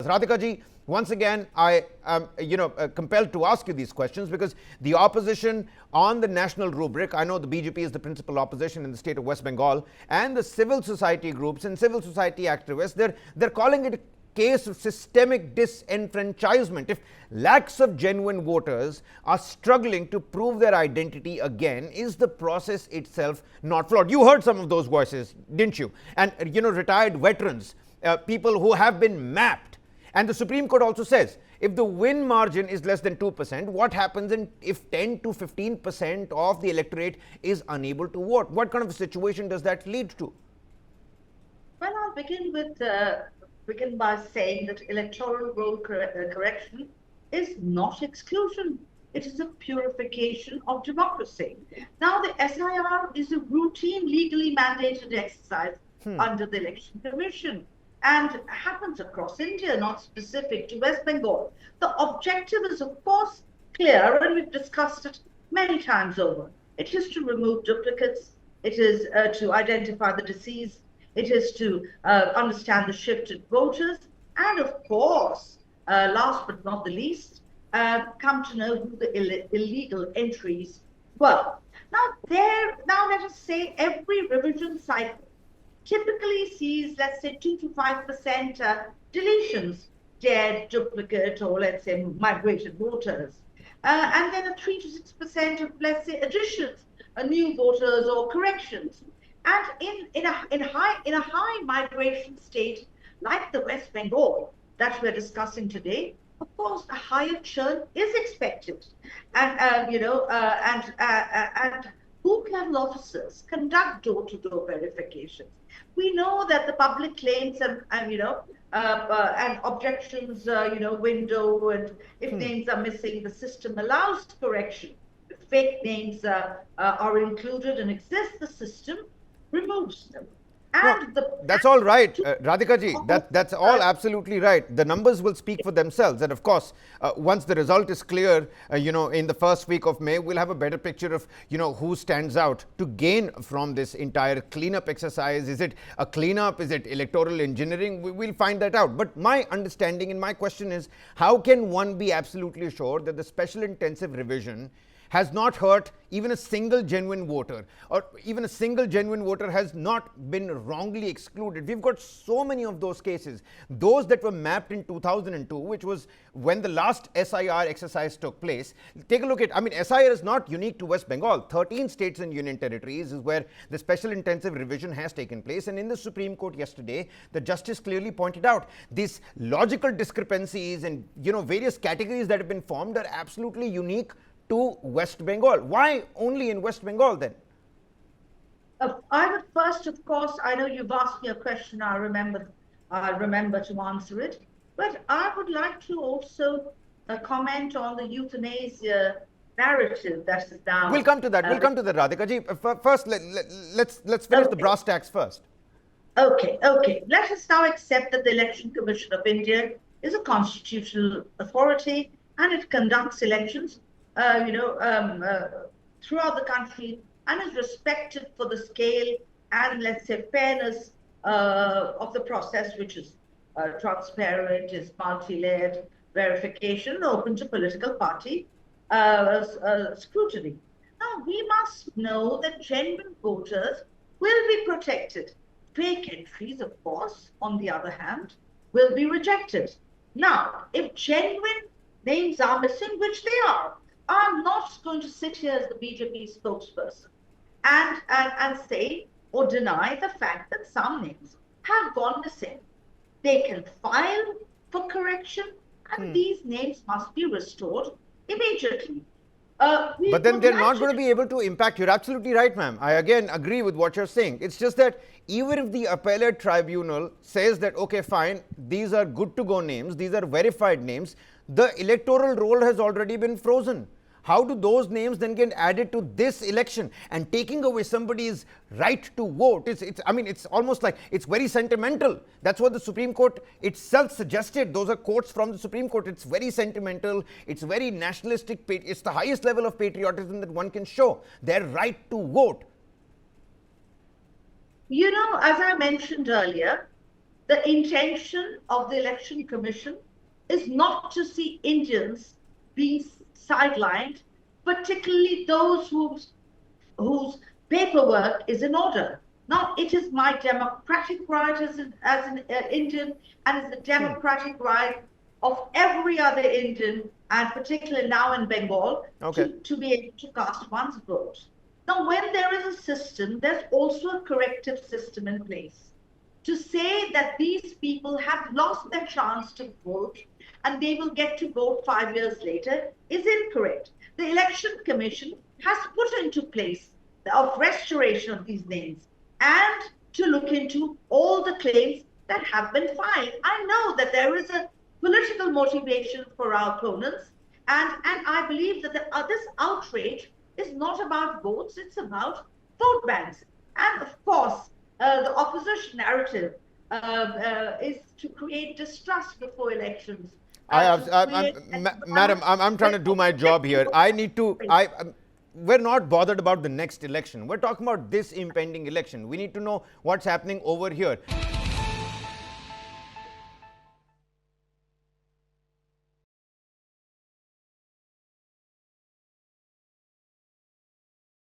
Radhika ji, once again, I am compelled to ask you these questions because the opposition on the national rubric, I know the BJP is the principal opposition in the state of West Bengal, and the civil society groups and civil society activists, they're calling it a case of systemic disenfranchisement. If lakhs of genuine voters are struggling to prove their identity again, is the process itself not flawed? You heard some of those voices, didn't you? And retired veterans, people who have been mapped. And the Supreme Court also says, if the win margin is less than 2%, what happens if 10 to 15% of the electorate is unable to vote? What kind of a situation does that lead to? Well, I'll begin by saying that electoral roll correction is not exclusion. It is a purification of democracy. Now, the SIR is a routine legally mandated exercise under the Election Commission, and happens across India, not specific to West Bengal. The objective is, of course, clear, and we've discussed it many times over. It is to remove duplicates. It is to identify the deceased. It is to understand the shifted voters. And, of course, last but not the least, come to know who the illegal entries were. Now let us say every revision cycle typically sees, let's say, 2 to 5% deletions, dead, duplicate, or let's say migrated voters, and then a 3 to 6% of, let's say, additions, new voters or corrections. And in a high migration state like the West Bengal that we're discussing today, of course, a higher churn is expected, and booth level officers conduct door-to-door verifications. We know that the public claims and objections, window, and if names are missing, the system allows correction. If fake names are included and exist, the system removes them. And that's all right, Radhika ji. That's all absolutely right. The numbers will speak for themselves. And of course, once the result is clear, in the first week of May, we'll have a better picture of, who stands out to gain from this entire cleanup exercise. Is it a cleanup? Is it electoral engineering? We'll find that out. But my understanding and my question is, how can one be absolutely sure that the special intensive revision has not hurt even a single genuine voter, or even a single genuine voter has not been wrongly excluded? We've got so many of those cases. Those that were mapped in 2002, which was when the last SIR exercise took place. Take a look at, SIR is not unique to West Bengal. 13 states and union territories is where the special intensive revision has taken place. And in the Supreme Court yesterday, the justice clearly pointed out these logical discrepancies and, various categories that have been formed are absolutely unique to West Bengal. Why only in West Bengal then? I would first, of course, I know you've asked me a question, I remember to answer it, but I would like to also comment on the euthanasia narrative that is now... We'll come to that, Radhika ji. First, let's finish the brass tacks first. Okay. Let us now accept that the Election Commission of India is a constitutional authority and it conducts elections throughout the country and is respected for the scale and, let's say, fairness of the process, which is transparent, is multi-layered verification, open to political party scrutiny. Now, we must know that genuine voters will be protected. Fake entries, of course, on the other hand, will be rejected. Now, if genuine names are missing, which they are, I'm not going to sit here as the BJP spokesperson and say or deny the fact that some names have gone missing. They can file for correction and these names must be restored immediately. But then they're not going to be able to impact. You're absolutely right, ma'am. I again agree with what you're saying. It's just that even if the appellate tribunal says that, okay, fine, these are good to go names, these are verified names, the electoral roll has already been frozen. How do those names then get added to this election? And taking away somebody's right to vote, it's almost like it's very sentimental. That's what the Supreme Court itself suggested. Those are quotes from the Supreme Court. It's very sentimental. It's very nationalistic. It's the highest level of patriotism that one can show, their right to vote. As I mentioned earlier, the intention of the Election Commission is not to see Indians being sidelined, particularly those whose paperwork is in order. Now, it is my democratic right as an Indian, and it's the democratic right of every other Indian, and particularly now in Bengal, to be able to cast one's vote. Now, when there is a system, there's also a corrective system in place. To say that these people have lost their chance to vote and they will get to vote 5 years later is incorrect. The Election Commission has put into place of restoration of these names and to look into all the claims that have been filed. I know that there is a political motivation for our opponents, and I believe that this outrage is not about votes, it's about vote banks. And of course, the opposition narrative is to create distrust before elections. Madam, I'm trying to do my job here. We're not bothered about the next election. We're talking about this impending election. We need to know what's happening over here.